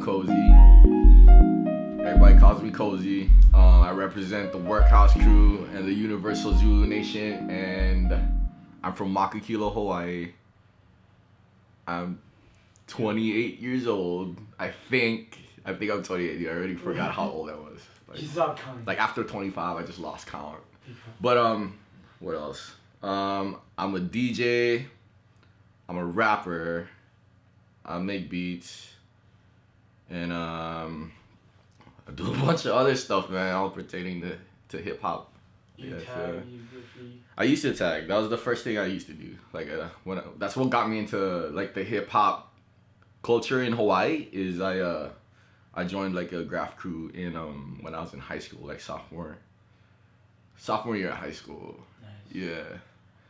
Joncozy. Everybody calls me Cozy. I represent the Workhouse Crew and the Universal Zulu Nation, and I'm from Makakilo, Hawaii. I'm 28 years old. I think I'm 28. I already forgot how old I was. You stopped counting. Like after 25, I just lost count. But what else? I'm a DJ. I'm a rapper. I make beats, and I do a bunch of other stuff, man, all pertaining to hip hop. You tag, so. you graffiti. I used to tag. That was the first thing I used to do. Like that's what got me into like the hip hop culture in Hawaii. Is I joined like a graph crew in when I was in high school, like sophomore year of high school. Nice. Yeah.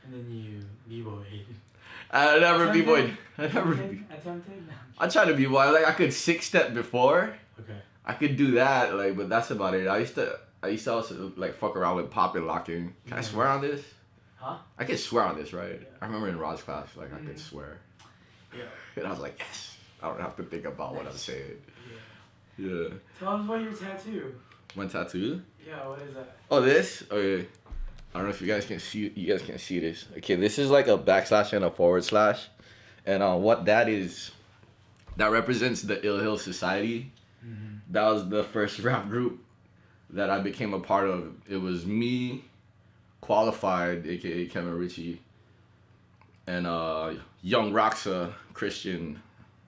And then you b-boyed. I never b-boyed. Attempted? I tried to b-boy. Like I could 6-step before. Okay. I could do that, like, but that's about it. I used to also like fuck around with popping locking. Can I swear on this? Huh? I can swear on this, right? Yeah. I remember in Rod's class, like I could swear. Yeah. And I was like, yes. I don't have to think about what I'm saying. Yeah. Yeah. Tell us about your tattoo. One tattoo? Yeah, what is that? Oh, this? Okay. I don't know if you guys can see. You guys can see this. Okay, this is like a backslash and a forward slash, and what that is, that represents the Ill Hill Society. Mm-hmm. That was the first rap group that I became a part of. It was me, Qualified, aka Kevin Ritchie, and Young Roxa, Christian.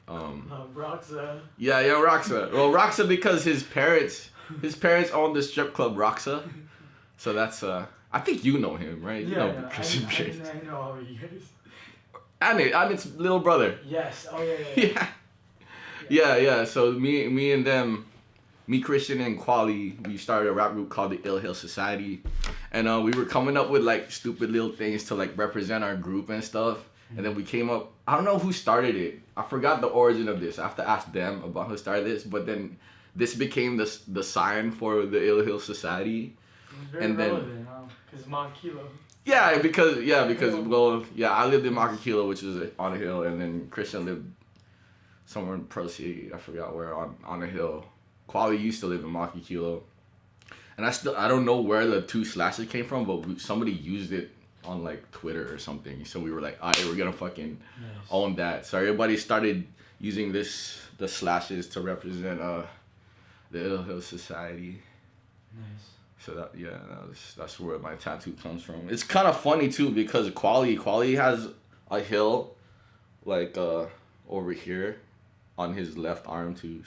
Roxa. Yeah, Young Roxa. Well, Roxa because his parents owned the strip club Roxa, so that's I think you know him, right? You know Christian Pierce. I know all you guys. And its little brother. Yes. Oh yeah. Yeah. So me and them, me, Christian, and Quali, we started a rap group called the Ill Hill Society, and we were coming up with like stupid little things to like represent our group and stuff. And then we came up. I don't know who started it. I forgot the origin of this. I have to ask them about who started this. But then this became the sign for the Ill Hill Society. It's very relevant, because Mount Kilo. Yeah, because I lived in Makakilo, which is on a hill, and then Christian lived somewhere in Pro City. I forgot where on a hill. Quali used to live in Makakilo, and I don't know where the 2 slashes came from, but somebody used it on like Twitter or something. So we were like, alright, we're gonna fucking own that. So everybody started using the slashes to represent the Ill Hill Society. Nice. So that's where my tattoo comes from. It's kind of funny too because Quali has a hill like over here on his left arm too.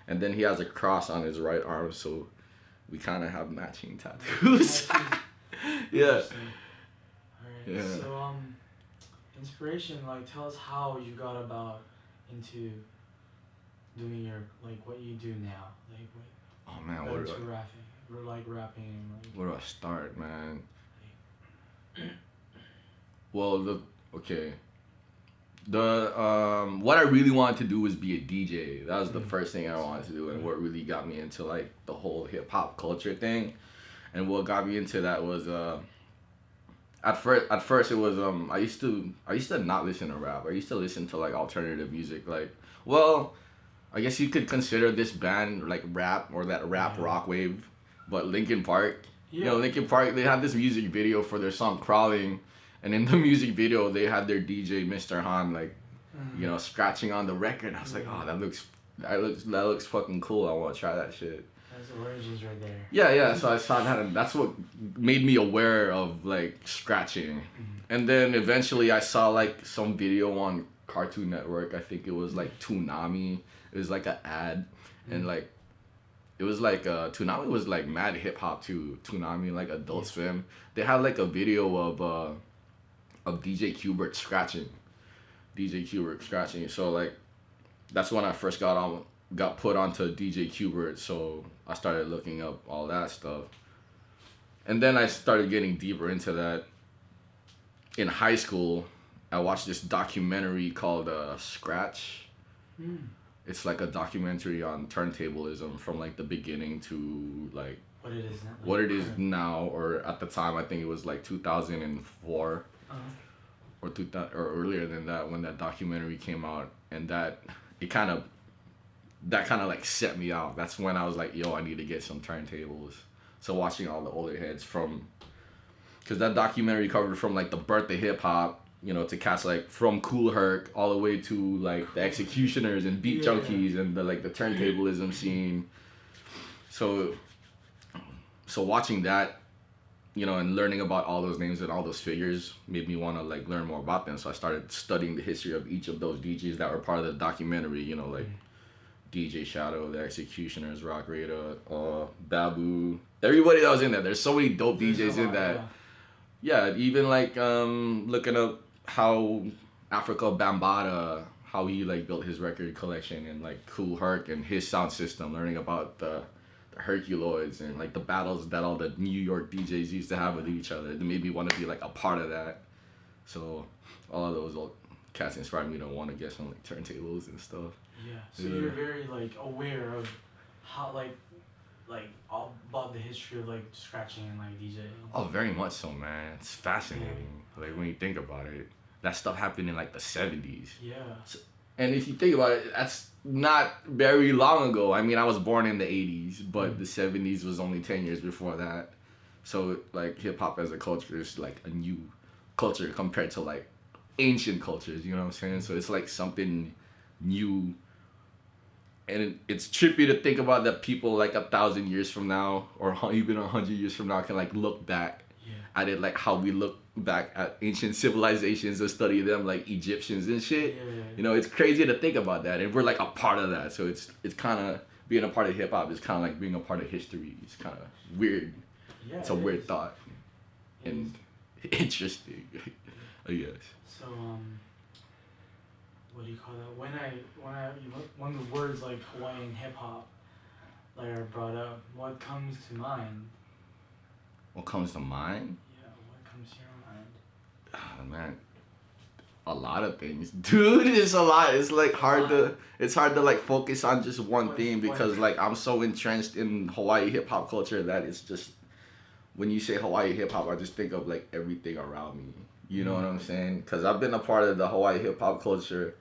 And then he has a cross on his right arm. So we kind of have matching tattoos. Yeah. Alright. Yeah. So inspiration. Like, tell us how you got about into doing your what you do now. Like what? Oh man, Where rapping. Where do I start, man? Well, what I really wanted to do was be a DJ. That was the first thing I wanted to do, and what really got me into like the whole hip hop culture thing. And what got me into that was at first it was I used to not listen to rap. I used to listen to like alternative music. Like, well, I guess you could consider this band like rap or that rap rock wave. But Linkin Park, you know, Linkin Park, they had this music video for their song Crawling, and in the music video they had their DJ Mr. Han like, you know, scratching on the record. I was like, oh, that looks fucking cool. I want to try that shit. That's the origins right there. Yeah. So I saw that, and that's what made me aware of like scratching. And then eventually I saw like some video on Cartoon Network. I think it was like Toonami. It was like an ad, and like. It was like Toonami was like mad hip hop too. Toonami, like Adult Swim. They had like a video of DJ Qbert scratching. So like that's when I first got put onto DJ Qbert. So I started looking up all that stuff. And then I started getting deeper into that. In high school, I watched this documentary called Scratch. It's like a documentary on turntablism from like the beginning to like what it is now, or at the time I think it was like 2004 or 2000 or earlier than that when that documentary came out, and that it kind of that kind of like set me off. That's when I was like, yo, I need to get some turntables. So watching all the older heads from, because that documentary covered from like the birth of hip hop, you know, to cats like from Cool Herc all the way to like the Executioners and Beat Junkies and the like the turntablism scene. So watching that, you know, and learning about all those names and all those figures made me want to like learn more about them. So I started studying the history of each of those DJs that were part of the documentary, you know, like DJ Shadow, the Executioners, Rock Radar, Babu, everybody that was in there. There's so many dope DJs in that. Yeah, even like looking up how Africa Bambaataa, how he like built his record collection, and like Kool Herc and his sound system, learning about the Herculoids and like the battles that all the New York DJs used to have with each other. It made me want to be like a part of that. So all of those old cats inspired me to want to get some like turntables and stuff. Yeah. So you're very like aware of how like all about the history of like scratching and like DJing. Oh, very much so, man. It's fascinating. Like when you think about it, that stuff happened in like the 70s. Yeah. So, and if you think about it, that's not very long ago. I mean, I was born in the 80s, but the 70s was only 10 years before that. So like hip hop as a culture is like a new culture compared to like ancient cultures, you know what I'm saying? So it's like something new. And it's trippy to think about that people like 1,000 years from now or even 100 years from now can like look back at it like how we look back at ancient civilizations and study them like Egyptians and shit. You know, it's crazy to think about that, and we're like a part of that. So it's kind of being a part of hip hop is kind of like being a part of history. It's kind of weird. It's a weird thought and interesting. I guess. So what do you call that? When the words like Hawaiian hip hop like are brought up, what comes to mind? What comes to mind? Yeah, what comes to your mind? Oh, man, a lot of things, dude. It's a lot. It's like hard to like focus on just one thing because like I'm so entrenched in Hawaii hip hop culture that it's just when you say Hawaii hip hop, I just think of like everything around me. You know what I'm saying? Because I've been a part of the Hawaii hip hop culture.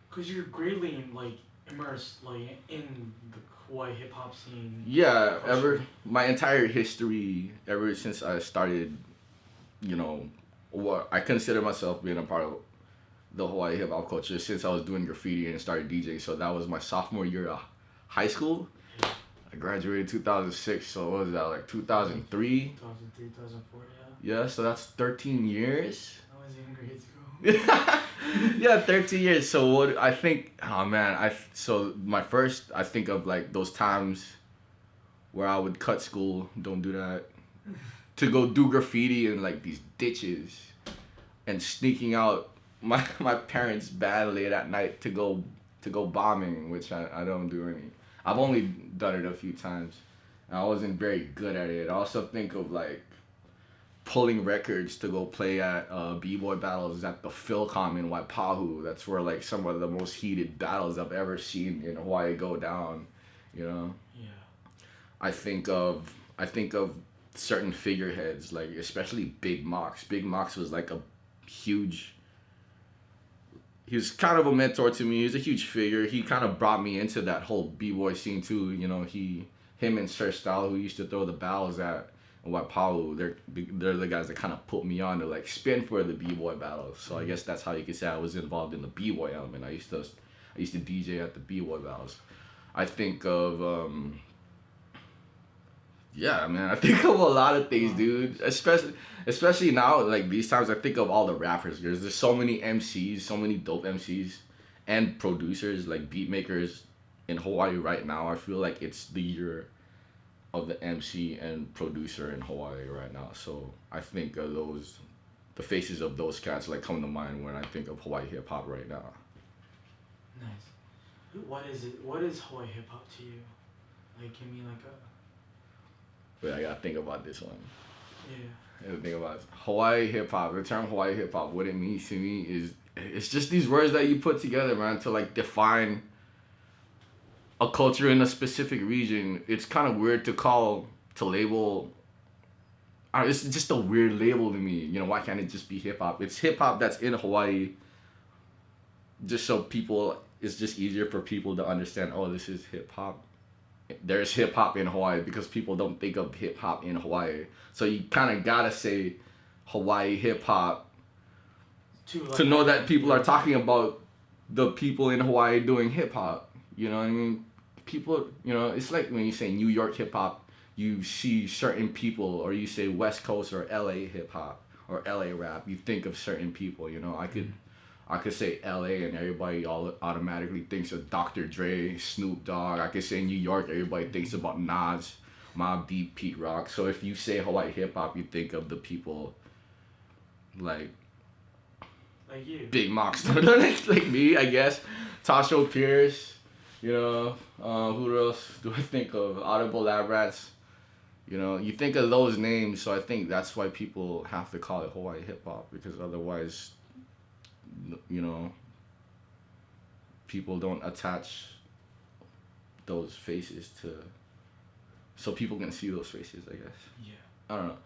Because you're greatly like immersed like in the Hawaii hip hop scene. Yeah, my entire history ever since I started, you know, what I consider myself being a part of the Hawaii hip hop culture since I was doing graffiti and started DJing. So that was my sophomore year of high school. I graduated 2006, so what was that, like 2003? 2003, 2004, yeah. So that's 13 years. I was in grade school. Yeah, 13 years. So what I think, oh man, I think of like those times where I would cut school, don't do that, to go do graffiti in like these ditches and sneaking out my parents' band late at night to go bombing, which I don't do any. I've only done it a few times, and I wasn't very good at it. I also think of like pulling records to go play at b-boy battles at the Philcom in Waipahu. That's where like some of the most heated battles I've ever seen in Hawaii go down, you know? Yeah. I think of certain figureheads, like especially Big Mox. Big Mox was like he was kind of a mentor to me. He was a huge figure. He kind of brought me into that whole b-boy scene too. You know, him and Sir Style, who used to throw the battles at Waipahu, they're the guys that kind of put me on to like spin for the b-boy battles. So I guess that's how you could say I was involved in the b-boy element. I used to DJ at the b-boy battles. I think of yeah, man. I think of a lot of things, dude. Especially now, like these times, I think of all the rappers. There's so many MCs, so many dope MCs, and producers, like beat makers in Hawaii right now. I feel like it's the year of the MC and producer in Hawaii right now. So I think of the faces of those cats like come to mind when I think of Hawaii hip hop right now. Nice. What is it? What is Hawaii hip hop to you? Like, give me like a. Wait, I gotta think about this one. Yeah. I gotta think about it. Hawaii hip hop. The term Hawaii hip hop, what it means to me is it's just these words that you put together, man, to like define a culture in a specific region. It's kind of weird to label. It's just a weird label to me. You know, why can't it just be hip hop? It's hip hop that's in Hawaii. Just so people it's just easier for people to understand. Oh, this is hip hop. There's hip hop in Hawaii because people don't think of hip hop in Hawaii. So you kind of gotta say Hawaii hip hop to know that people are talking about the people in Hawaii doing hip hop. You know what I mean? People, you know, it's like when you say New York hip hop, you see certain people, or you say West Coast or LA hip hop or LA rap, you think of certain people. You know, I could say LA and everybody all automatically thinks of Dr. Dre, Snoop Dogg. I could say New York, everybody thinks about Nas, Mobb Deep, Pete Rock. So if you say Hawaii hip hop, you think of the people like you, Big Mox, like me, I guess. Tasho Pierce, you know. Who else do I think of? Audible Lab Rats. You know, you think of those names, so I think that's why people have to call it Hawaii hip hop, because otherwise, you know, people don't attach those faces to, so people can see those faces, I guess. Yeah. I don't know.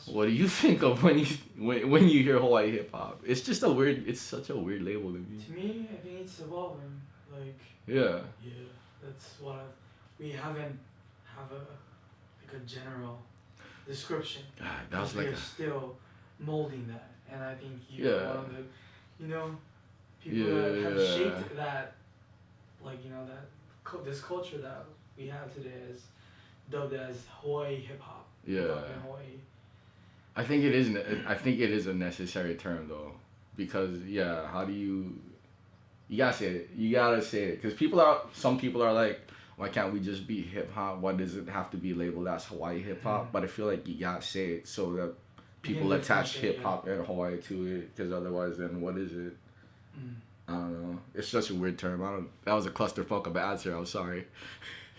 What do you think of when you hear Hawaii hip hop? It's just it's such a weird label to me. To me, I think it's evolving. Like. Yeah. Yeah, that's what we haven't have a general description. God, that was like we're still molding that, and I think Yeah. one of the, you know, people that have shaped that, like, you know, that this culture that we have today is dubbed as Hawaii hip hop. Yeah. In Hawaii. I think it is a necessary term though, because how do you gotta say it. You gotta say it, because some people are like, why can't we just be hip hop? Why does it have to be labeled as Hawaii hip hop? But I feel like you gotta say it so that people attach hip hop and Hawaii to it, because otherwise, then what is it? I don't know. It's such a weird term. That was a clusterfuck of an answer. I'm sorry.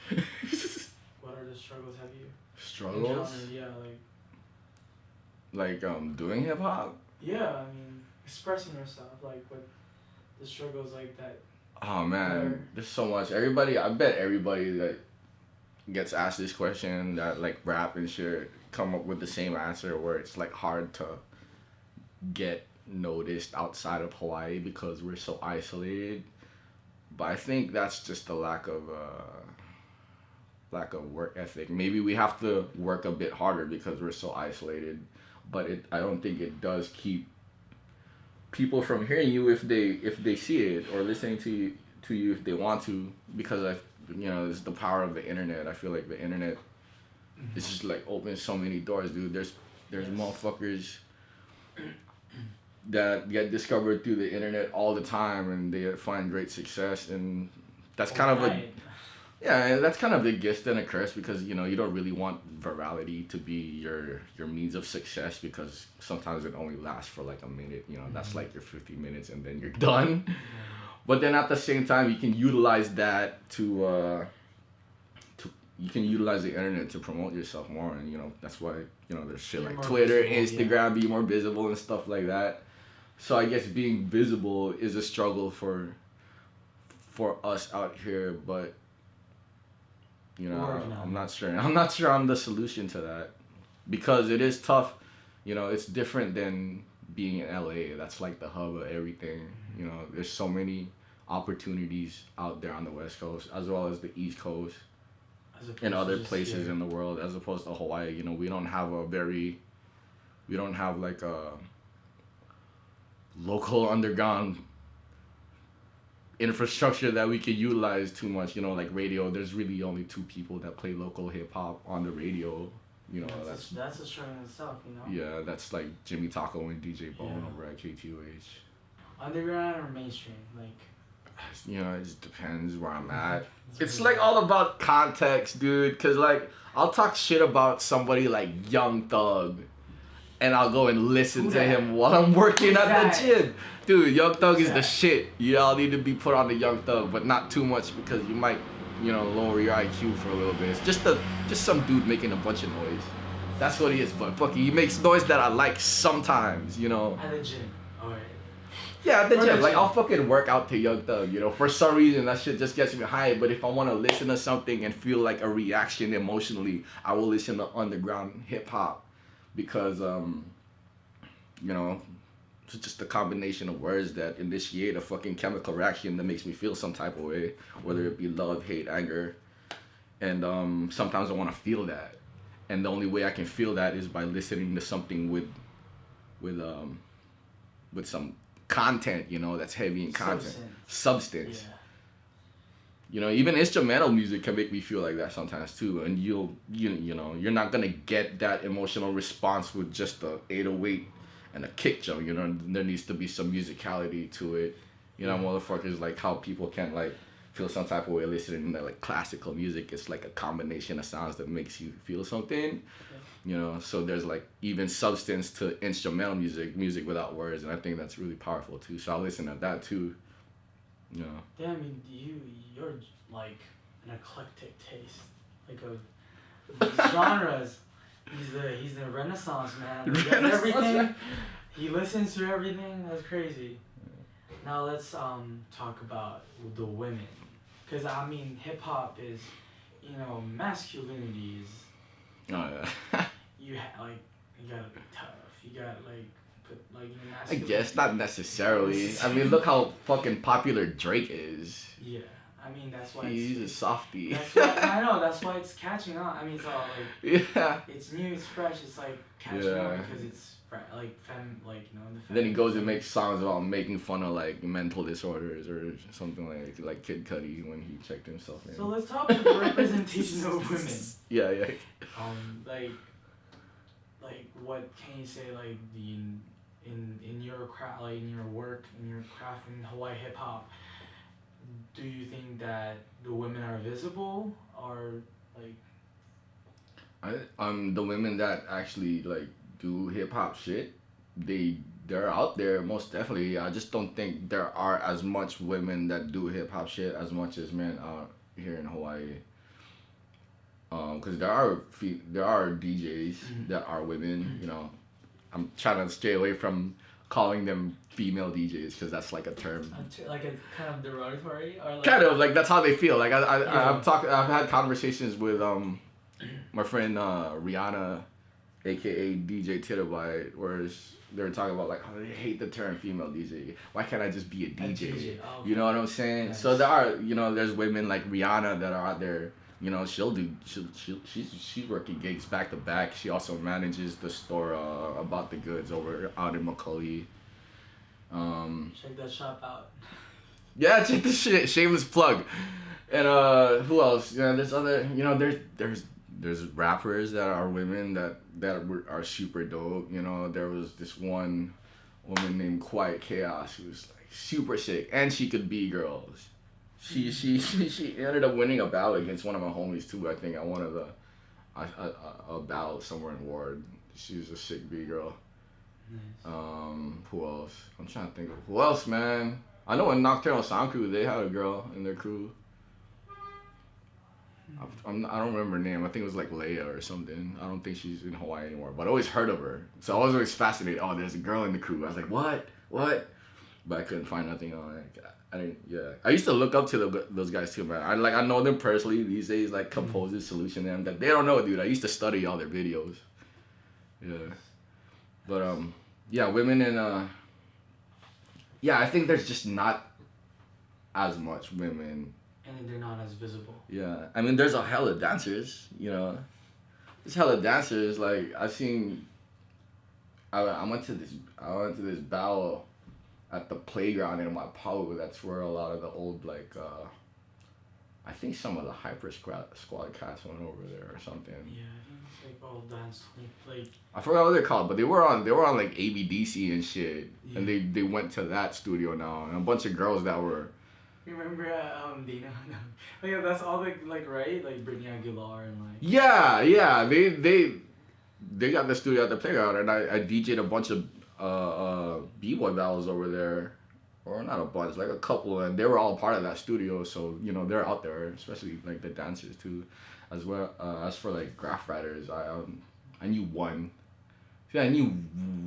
What are the struggles have you Struggles? encountered? Yeah, like doing hip hop? Yeah, I mean, expressing yourself, like what the struggles like that. Oh man, there's so much. I bet everybody that gets asked this question, that like rap and shit, come up with the same answer, where it's like hard to get noticed outside of Hawaii because we're so isolated. But I think that's just a lack of work ethic. Maybe we have to work a bit harder because we're so isolated. But I don't think it does keep people from hearing you if they see it, or listening to you if they want to, because it's the power of the internet. I feel like the internet is just like opens so many doors, dude. There's motherfuckers that get discovered through the internet all the time, and they find great success, and that's kind of like. Yeah, that's kind of a gift and a curse, because you don't really want virality to be your means of success, because sometimes it only lasts for like a minute. That's like your 50 minutes and then you're done. But then at the same time, you can utilize that you can utilize the internet to promote yourself more, and that's why there's shit like Twitter, Instagram, be more visible and stuff like that. So I guess being visible is a struggle for us out here, but. I'm not sure. I'm not sure I'm the solution to that, because it is tough. It's different than being in LA. That's like the hub of everything. There's so many opportunities out there on the West Coast, as well as the East Coast and other places in the world, as opposed to Hawaii. We don't have like a local underground infrastructure that we could utilize too much. Like radio, there's really only 2 people that play local hip hop on the radio. That's a struggle in itself. Yeah, that's like Jimmy Taco and DJ Bone over at KTOH. Underground or mainstream, like. It just depends where I'm at. It's like all about context, dude. Cause like I'll talk shit about somebody like Young Thug, and I'll go and listen to him while I'm working at the gym. Dude, Young Thug is the shit. Y'all need to be put on the Young Thug, but not too much, because you might, lower your IQ for a little bit. It's just some dude making a bunch of noise. That's what he is. But fuck, he makes noise that I like sometimes, At the gym. Alright. Yeah, at the gym. Like, I'll fucking work out to Young Thug, For some reason, that shit just gets me high. But if I want to listen to something and feel like a reaction emotionally, I will listen to underground hip hop, because, just a combination of words that initiate a fucking chemical reaction that makes me feel some type of way, whether it be love, hate, anger. And sometimes I want to feel that. And the only way I can feel that is by listening to something with some content, you know, that's heavy in content. Substance. Yeah. You know, even instrumental music can make me feel like that sometimes too. And you know, you're not gonna get that emotional response with just the 808 and a kick drum. You know, there needs to be some musicality to it. You know, motherfuckers, like how people can like feel some type of way listening to like classical music. It's like a combination of sounds that makes you feel something. You know, so there's like even substance to instrumental music without words, and I think that's really powerful too. So I listen to that too. You know. Yeah, I mean, you're like an eclectic taste, like of genres. He's the Renaissance man. He does everything. He listens to everything. That's crazy. Now let's talk about the women, because I mean, hip hop is, you know, masculinity is. Oh yeah. You gotta be tough. You gotta put I guess not necessarily. I mean, look how fucking popular Drake is. Yeah, I mean that's why he's a softie. That's why, I know, that's why it's catching on. I mean, it's all it's new, it's fresh. It's like catching on because it's you know. Then he goes and makes songs about making fun of like mental disorders or something like Kid Cudi when he checked himself in. So let's talk about the representation of women. Yeah. Like what can you say like in your craft, like in your work, in your craft in Hawaii hip hop? Do you think that the women are visible or like? The women that actually like do hip hop shit, they're out there most definitely. I just don't think there are as much women that do hip hop shit as much as men out here in Hawaii. Because there are DJs that are women. You know, I'm trying to stay away from calling them female DJs because that's like a term. Like a kind of derogatory or like. Kind of like that's how they feel. Like I've had conversations with my friend Rihanna, aka DJ Titterby, where they're talking about like how they hate the term female DJ. Why can't I just be a DJ? Oh, okay. You know what I'm saying? Nice. So there's women like Rihanna that are out there. You know, she's working gigs back to back. She also manages the store About the Goods out in McCully. Check that shop out. Yeah, check this shit. Shameless plug. And who else? You know, there's other. You know, there's rappers that are women that are super dope. You know, there was this one woman named Quiet Chaos who was like super sick, and she could be girls. She ended up winning a battle against one of my homies too. I think at one of a battle somewhere in Ward. She was a sick B-girl. Nice. Who else? I'm trying to think of who else, man. I know in Nocturnal Sound Crew they had a girl in their crew. I don't remember her name. I think it was like Leia or something. I don't think she's in Hawaii anymore, but I always heard of her. So I was always fascinated. Oh, there's a girl in the crew. I was like, what? But I couldn't find nothing on it. I used to look up to those guys too, man. I know them personally these days, like Composers, Solution, them that they don't know, dude. I used to study all their videos. Yeah, but women and I think there's just not as much women. And they're not as visible. Yeah, I mean, there's a hella dancers. You know, there's hella dancers. Like I've seen. I went to this battle at the playground in Mapau. That's where a lot of the old I think some of the Hyper Squad cats went over there or something. Yeah, I think it's like all dance like. I forgot what they're called, but they were on like ABDC and shit, yeah. And they went to that studio now, and a bunch of girls that were. Remember Dina? Like that's all right, like Brittany Aguilar and like. Yeah, they got the studio at the playground, and I DJ'd a bunch of b-boy battles over there, or not a bunch, like a couple, and they were all part of that studio. So you know they're out there, especially like the dancers too, as well. As for like graph writers, I knew one. Yeah, I knew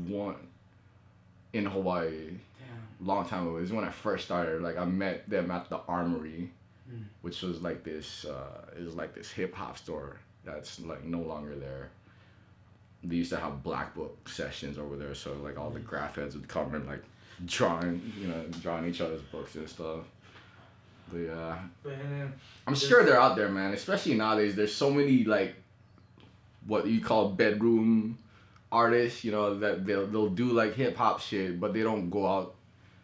one in Hawaii. Long time ago. It was when I first started. Like I met them at the Armory, which was like this. It was like this hip hop store that's like no longer there. they used to have black book sessions over there, so like all the graph heads would come and like drawing each other's books and stuff. But yeah, I'm sure they're out there, man. Especially nowadays, there's so many like what you call bedroom artists, that they'll do like hip hop shit, but they don't go out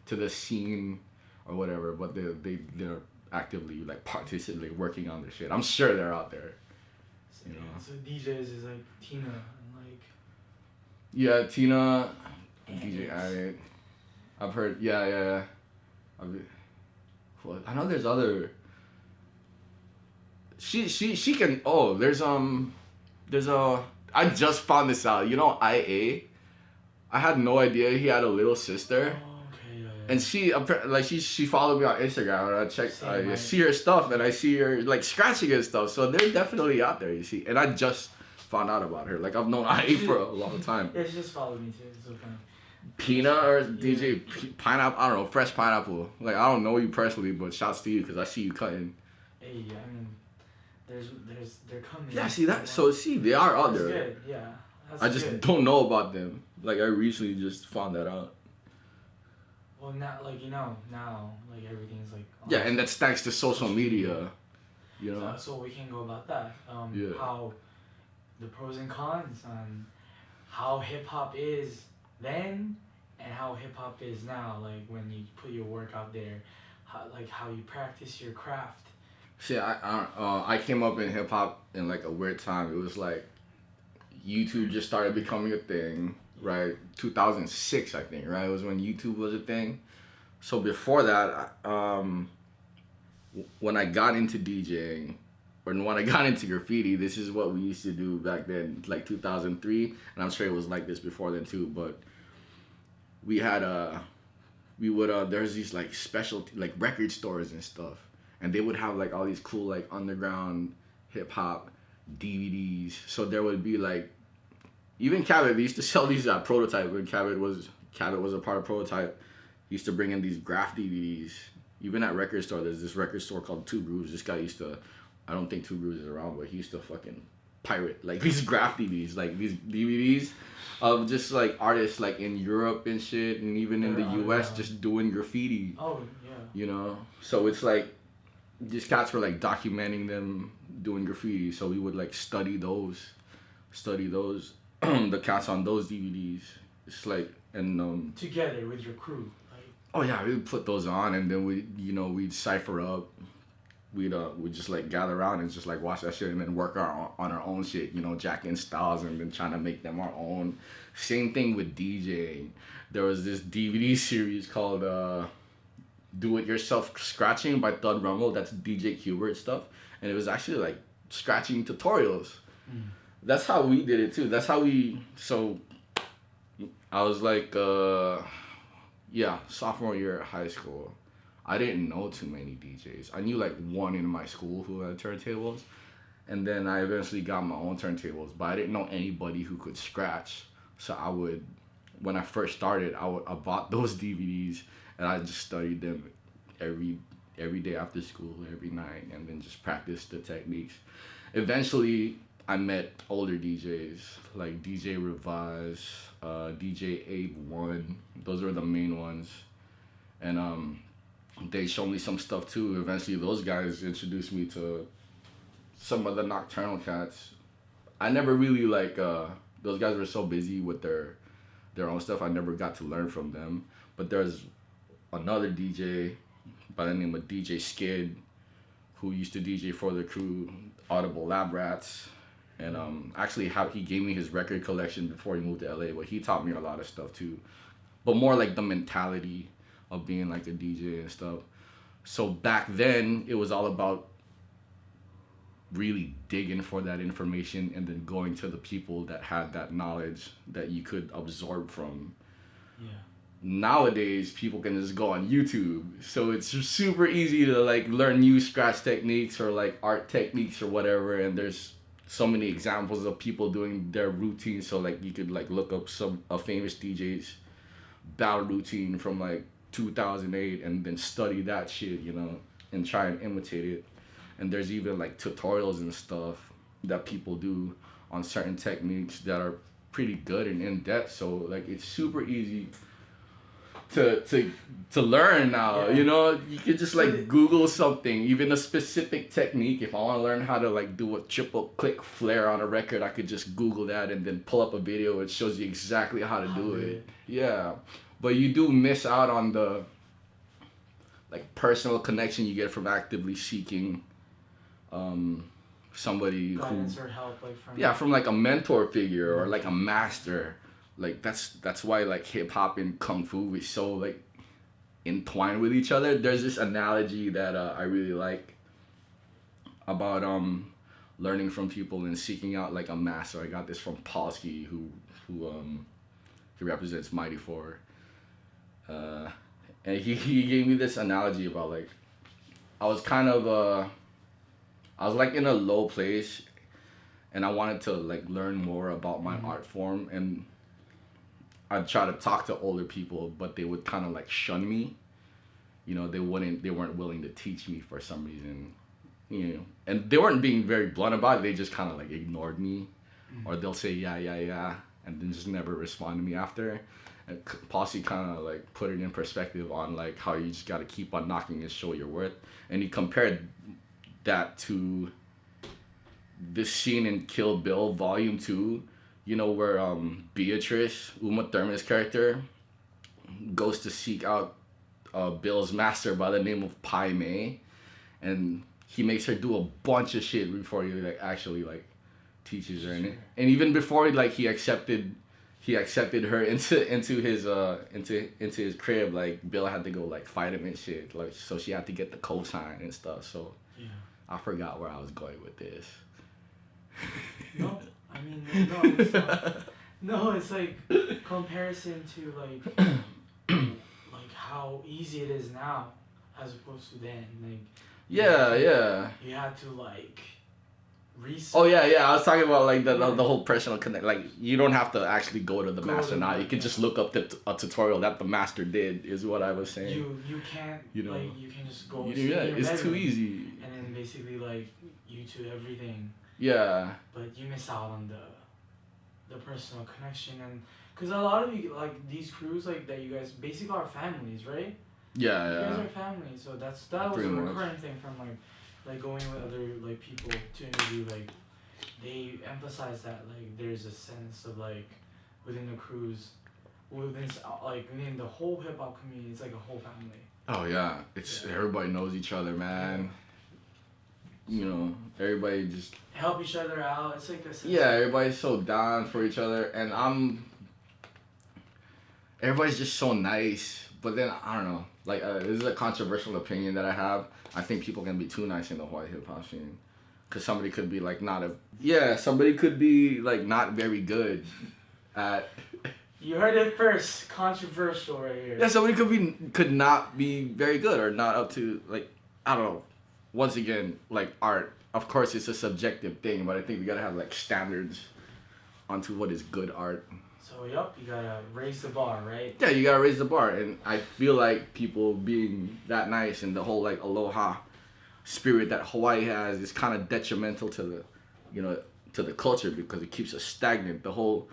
to the scene or whatever. But they're actively like participating, working on their shit. I'm sure they're out there. So DJs is like Tina and like. Yeah, Tina, DJ Addict. I've heard. Yeah. I know there's other. She can. Oh, there's a. I just found this out. IA. I had no idea he had a little sister. Oh, okay, yeah. And she followed me on Instagram, and I see her stuff, and I see her like scratching and stuff. So they're definitely out there, you see. And I just found out about her. Like I've known IA for a long time. Yeah, she just followed me too. It's so funny. Pina or DJ Pineapple, I don't know, Fresh Pineapple. Like I don't know you personally, but shouts to you because I see you cutting. Hey, I mean, they're coming. Yeah, see that. So see, they are out there. Good. Yeah. I just don't know about them. Like I recently just found that out. Well, now like everything's like. Yeah, and that's thanks to social media. So we can go about that. How the pros and cons on how hip hop is then and how hip hop is now. Like when you put your work out there, how you practice your craft. See, I came up in hip hop in like a weird time. It was like YouTube just started becoming a thing, right? 2006, I think, right? It was when YouTube was a thing. So before that, when I got into DJing, or when I got into graffiti, this is what we used to do back then, like 2003, and I'm sure it was like this before then too. But we had there's these like specialty like record stores and stuff, and they would have like all these cool like underground hip hop DVDs. So there would be like, even Cabot, they used to sell these at Prototype when Cabot was a part of Prototype. He used to bring in these graph DVDs. Even at record store, there's this record store called Two Grooves. This guy used to, I don't think Two Grooves is around, but he used to fucking pirate like these graph DVDs, like these DVDs of just like artists like in Europe and shit, and even in the US just doing graffiti. Oh yeah. So it's like these cats were like documenting them doing graffiti. So we would like study those, the cats on those DVDs. It's like together with your crew. Oh yeah, we would put those on, and then we'd cipher up. We'd just like gather around and just like watch that shit, and then work on our own shit. Jack in styles, and then trying to make them our own. Same thing with DJing. There was this DVD series called Do It Yourself Scratching by Thud Rumble. That's DJ Qbert stuff, and it was actually like scratching tutorials. That's how we did it too. That's how we. So I was like. Sophomore year at high school, I didn't know too many DJs. I knew like one in my school who had turntables, and then I eventually got my own turntables, but I didn't know anybody who could scratch. So when I first started, I bought those DVDs, and I just studied them every day after school, every night, and then just practiced the techniques. Eventually, I met older DJs like DJ Revise, DJ Abe One. Those were the main ones, and they showed me some stuff too. Eventually, those guys introduced me to some of the nocturnal cats. I never really those guys were so busy with their own stuff. I never got to learn from them. But there's another DJ by the name of DJ Skid, who used to DJ for the crew, Audible Lab Rats. And actually, he gave me his record collection before he moved to LA, but he taught me a lot of stuff too. But more like the mentality of being like a DJ and stuff. So back then, it was all about really digging for that information and then going to the people that had that knowledge that you could absorb from. Yeah. Nowadays, people can just go on YouTube. So it's super easy to like learn new scratch techniques or like art techniques or whatever, and there's so many examples of people doing their routine. So like you could like look up a famous DJ's battle routine from like 2008 and then study that shit, and try and imitate it. And there's even like tutorials and stuff that people do on certain techniques that are pretty good and in depth. So like it's super easy to learn now. Yeah. You know, you can just like Google something, even a specific technique. If I want to learn how to like do a triple click flare on a record, I could just Google that and then pull up a video. It shows you exactly how to do it. Yeah, but you do miss out on the like personal connection you get from actively seeking somebody guidance who or help, like from like a mentor figure or like a master. Like that's why like hip hop and kung fu is so like entwined with each other. There's this analogy that I really like about learning from people and seeking out like a master. I got this from Polsky, who he represents Mighty Four. And he gave me this analogy about like I was like in a low place and I wanted to like learn more about my art form, and I'd try to talk to older people, but they would kind of like shun me. You know, they weren't willing to teach me for some reason, you know, and they weren't being very blunt about it. They just kind of like ignored me, or they'll say yeah, and then just never respond to me after. And Posse kind of like put it in perspective on like how you just got to keep on knocking and show your worth. And he compared that to this scene in Kill Bill Volume 2, you know, where Beatrice, Uma Thurman's character, goes to seek out Bill's master by the name of Pai Mei, and he makes her do a bunch of shit before he like actually like teaches her. And even before like he accepted her into his crib, like Bill had to go like fight him and shit, like so she had to get the cosign and stuff. So Yeah. I forgot where I was going with this. No, I mean no, it's not. No, it's like comparison to like how easy it is now as opposed to then. Like Yeah. you had to like research. Oh yeah. I was talking about like the whole personal connect. Like you don't have to actually go to the master now. You can just look up a tutorial that the master did. Is what I was saying. You can't. You know. Like you can just go. It's too easy. And then basically like YouTube everything. Yeah. But you miss out on the personal connection, and because a lot of you like these crews like that, you guys basically are families, right? Yeah. You guys are family, so that was Pretty a much. recurring thing from like going with other like people to interview. Like they emphasize that like there's a sense of like within the crews, within the whole hip hop community, it's like a whole family. Oh yeah, everybody knows each other, man. You know, everybody just help each other out. It's like this. Yeah, everybody's so down for each other, and everybody's just so nice. But then I don't know, like this is a controversial opinion that I have. I think people can be too nice in the Hawaii hip hop scene, cause somebody could be like somebody could be like not very good at. You heard it first. Controversial right here. Yeah, somebody could not be very good or not up to like I don't know. Once again, like art, of course it's a subjective thing, but I think we gotta have like standards onto what is good art. So you gotta raise the bar, right? Yeah, you gotta raise the bar, and I feel like people being that nice and the whole like aloha spirit that Hawaii has is kind of detrimental to the culture because it keeps us stagnant. The whole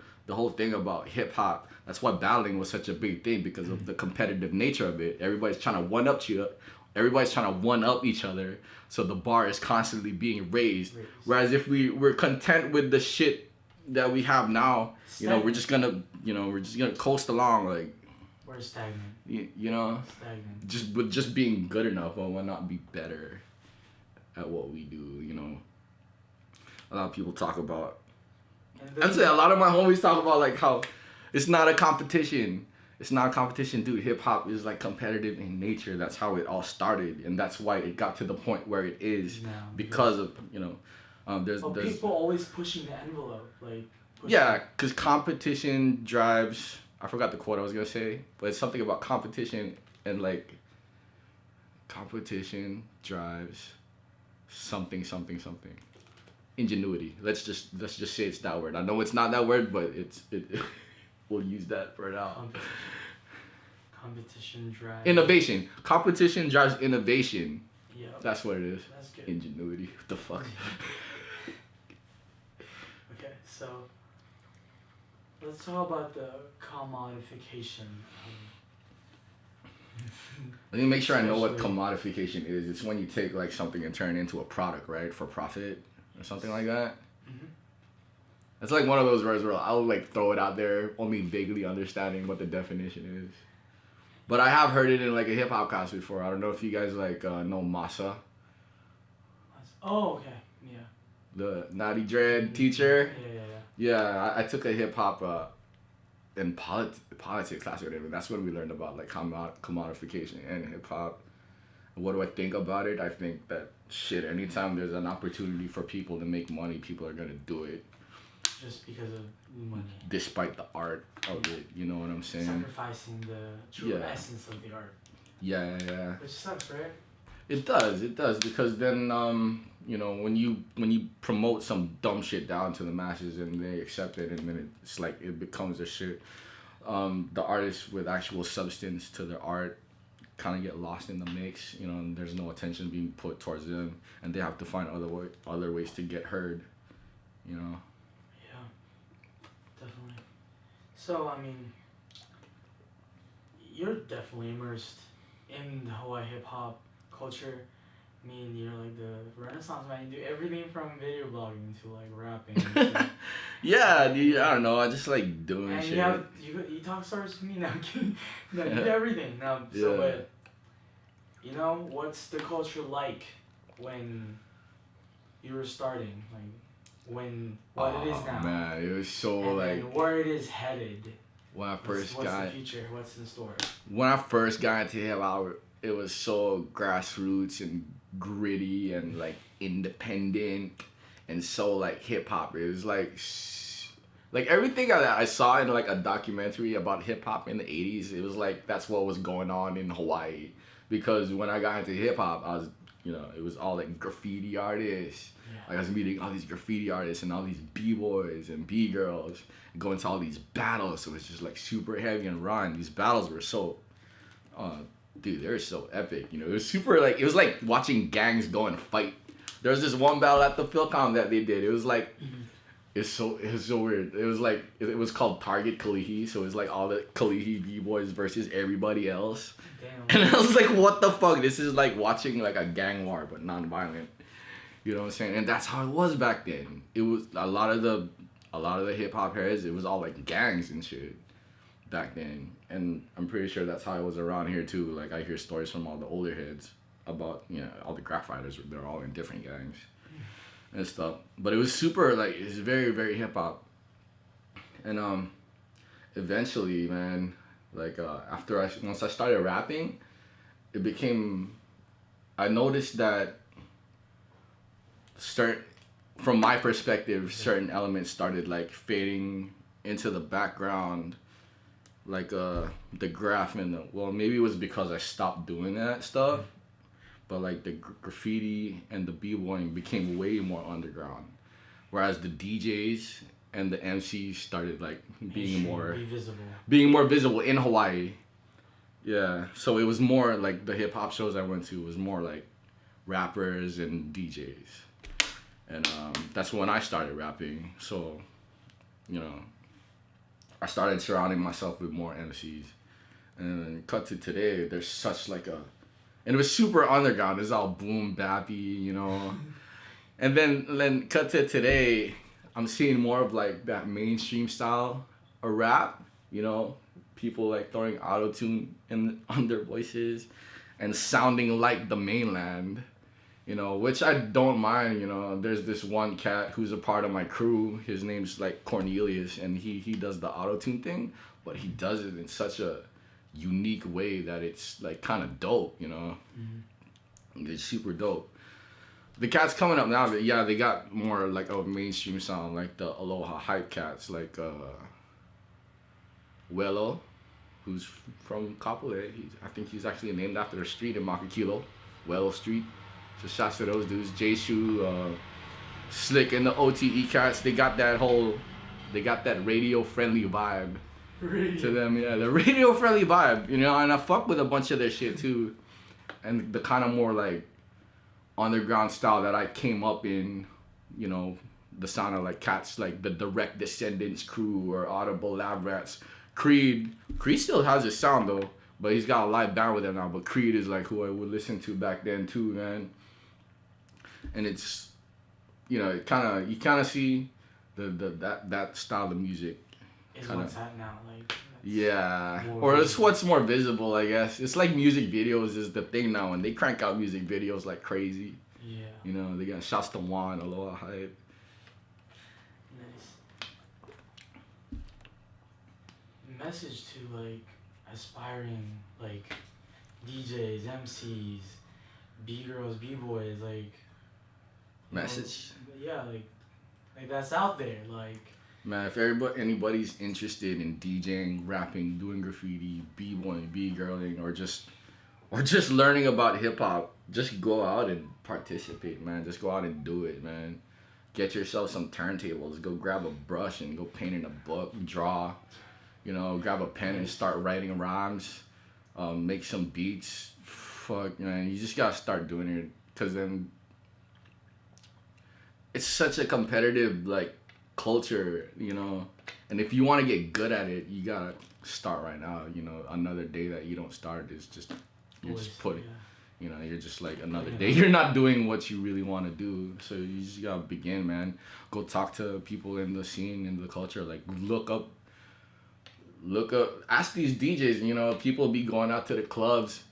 thing about hip hop, that's why battling was such a big thing because of the competitive nature of it. Everybody's trying to one up each other, so the bar is constantly being raised. Whereas if we're content with the shit that we have now, we're just gonna coast along like we're stagnant. Stagnant. Just being good enough, but why not be better at what we do? A lot of people talk about. I'd say a lot of my homies talk about like how it's not a competition. It's not a competition, dude. Hip hop is like competitive in nature. That's how it all started, and that's why it got to the point where it is now, because of there's people always pushing the envelope, like. Yeah, because competition drives. I forgot the quote I was gonna say, but it's something about competition and like. Competition drives something. Ingenuity. Let's just say it's that word. I know it's not that word, but it we'll use that for now. Competition drives innovation. Competition drives innovation. Yeah. That's what it is. That's good. Ingenuity. What the fuck? Okay, so let's talk about the commodification. Let me make sure I know what commodification is. It's when you take like something and turn it into a product, right, for profit or something like that. Mm-hmm. It's like one of those words where I'll like throw it out there, only vaguely understanding what the definition is. But I have heard it in like a hip hop class before. I don't know if you guys like know Masa, Oh, okay. Yeah. the Naughty Dread teacher. Yeah. Yeah, I took a hip hop in politics class or whatever. That's when we learned about like commodification and hip hop. What do I think about it? I think that shit. Anytime there's an opportunity for people to make money, people are gonna do it. Just because of money. Despite the art of it, you know what I'm saying? Sacrificing the true essence of the art. Yeah. Which sucks, right? It does because then you know when you promote some dumb shit down to the masses and they accept it and then it's like it becomes their shit. The artists with actual substance to their art kind of get lost in the mix, you know, and there's no attention being put towards them, and they have to find other ways to get heard, you know. Definitely. So, I mean, you're definitely immersed in the Hawaii hip hop culture. I mean, you're like the Renaissance man. You do everything from video blogging to like rapping. Yeah, dude. I don't know. I just like doing and shit. You talk stories to me now. No, you do everything now. So, but you know, what's the culture like when you were starting? Like. What it is now. Man, it was so and like then where it is headed. When I first what's the future? What's in store? When I first got into hip hop, it was so grassroots and gritty and like independent and so like hip hop. It was like everything I saw in like a documentary about hip hop in the 80s. It was like that's what was going on in Hawaii, because when I got into hip hop, I was, you know, it was all like graffiti artists. Like I was meeting all these graffiti artists and all these b-boys and b-girls and going to all these battles. So it was just like super heavy and raw. And these battles were so, dude, they were so epic. You know, it was super like, it was like watching gangs go and fight. There was this one battle at the Philcom that they did. It was like, it was so weird. It was like, it was called Target Kalihi. So it was like all the Kalihi b-boys versus everybody else. Damn. And I was like, what the fuck? This is like watching like a gang war, but non-violent. You know what I'm saying? And that's how it was back then. It was a lot of the hip hop heads, it was all like gangs and shit back then. And I'm pretty sure that's how it was around here too. Like I hear stories from all the older heads about, you know, all the graph fighters, they're all in different gangs and stuff. But it was super like, it's very, very hip hop. And eventually, man, like once I started rapping, I noticed that from my perspective, certain elements started like fading into the background, like the graph and maybe it was because I stopped doing that stuff, but like the graffiti and the b-boying became way more underground, whereas the DJs and the MCs started like being more visible in Hawaii. Yeah, so it was more like the hip hop shows I went to was more like rappers and DJs. And that's when I started rapping. So, you know, I started surrounding myself with more MCs. And then cut to today, there's such like and it was super underground. It's all boom bappy, you know. And then cut to today, I'm seeing more of like that mainstream style of rap, you know. People like throwing auto-tune on their voices and sounding like the mainland. You know, which I don't mind, you know. There's this one cat who's a part of my crew. His name's like Cornelius, and he does the auto-tune thing, but he does it in such a unique way that it's like kind of dope, you know. Mm-hmm. It's super dope. The cats coming up now, yeah, they got more like a mainstream sound, like the Aloha hype cats, like Wello, who's from Kapolei. I think he's actually named after a street in Makakilo, Wello Street. So shouts to those dudes, J-Shu, Slick, and the OTE cats. They got that radio friendly vibe to them. Yeah, the radio friendly vibe, you know. And I fuck with a bunch of their shit too, and the kind of more like underground style that I came up in, you know, the sound of like cats like the Direct Descendants crew or Audible Lab Rats. Creed still has his sound though, but he's got a live band with him now. But Creed is like who I would listen to back then too, man. And it's, you know, you kind of see that style of music. Is what's at now, like. Yeah, or it's what's more visible, I guess. It's like music videos is the thing now, and they crank out music videos like crazy. Yeah. You know, they got shots to Juan, Aloha Hype. Nice. Message to like aspiring like DJs, MCs, B girls, B boys, like. Message. Yeah, like that's out there, like. Man, if anybody's interested in DJing, rapping, doing graffiti, b-boying, b-girling, or just learning about hip hop, just go out and participate, man. Just go out and do it, man. Get yourself some turntables. Go grab a brush and go paint in a book, draw. You know, grab a pen and start writing rhymes. Make some beats. Fuck, man. You just gotta start doing it, cause then it's such a competitive like culture, you know, and if you want to get good at it, you gotta start right now. You know, another day that you don't start is just you're just putting, you know, you're just like another day. You're not doing what you really want to do, so you just gotta begin, man. Go talk to people in the scene, in the culture. Like look up. Ask these DJs. You know, people be going out to the clubs,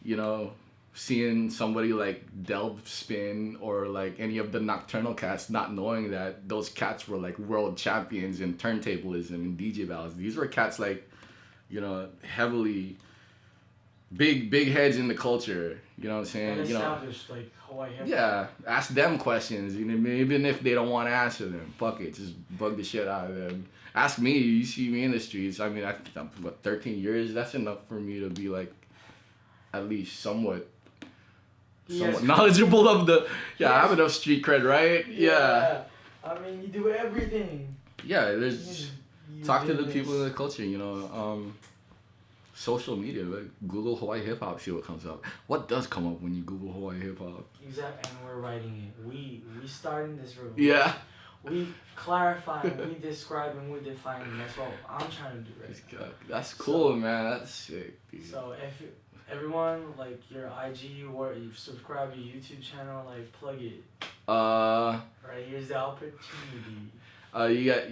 you know, seeing somebody like Delv Spin or like any of the Nocturnal cats, not knowing that those cats were like world champions in turntablism and DJ battles. These were cats like, you know, heavily big heads in the culture. You know what I'm saying? And you know, like Hawaii hip-hop. Yeah, ask them questions. You know, even if they don't want to answer them, fuck it, just bug the shit out of them. Ask me. You see me in the streets. I mean, I'm what 13 years. That's enough for me to be like, at least somewhat knowledgeable of the. Yeah, I have enough street cred, right? Yeah. I mean, you do everything. Yeah, there's talk to the people in the culture. You know, social media, like Google Hawaii hip hop, see what comes up. What does come up when you Google Hawaii hip hop? Exactly, and we're writing it. We starting this revolution. Yeah. We clarify, we describe, and we define. And that's what I'm trying to do right now. That's cool, so, man. That's sick, dude. So if everyone, like your IG or you subscribe to your YouTube channel, like plug it. Right here's the opportunity.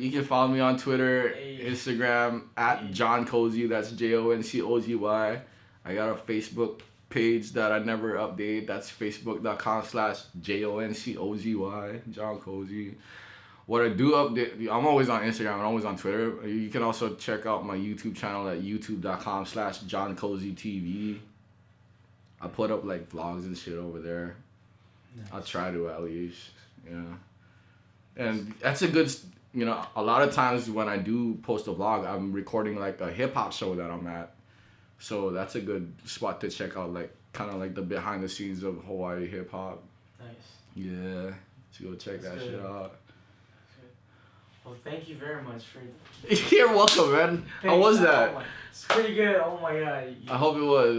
You can follow me on Twitter, Instagram at Joncozy. That's JONCOZY. I got a Facebook page that I never update. That's facebook.com/JONCOZY. Joncozy. What I do update, I'm always on Instagram and always on Twitter. You can also check out my YouTube channel at youtube.com/JoncozyTV. I put up like vlogs and shit over there. Nice. I try to at least, yeah. And that's a good, you know, a lot of times when I do post a vlog, I'm recording like a hip hop show that I'm at. So that's a good spot to check out, like kind of like the behind the scenes of Hawaii hip hop. Nice. Yeah, so go check that shit out. Well, thank you very much for. You're welcome, man. How was that? It's pretty good. Oh my god. I hope it was.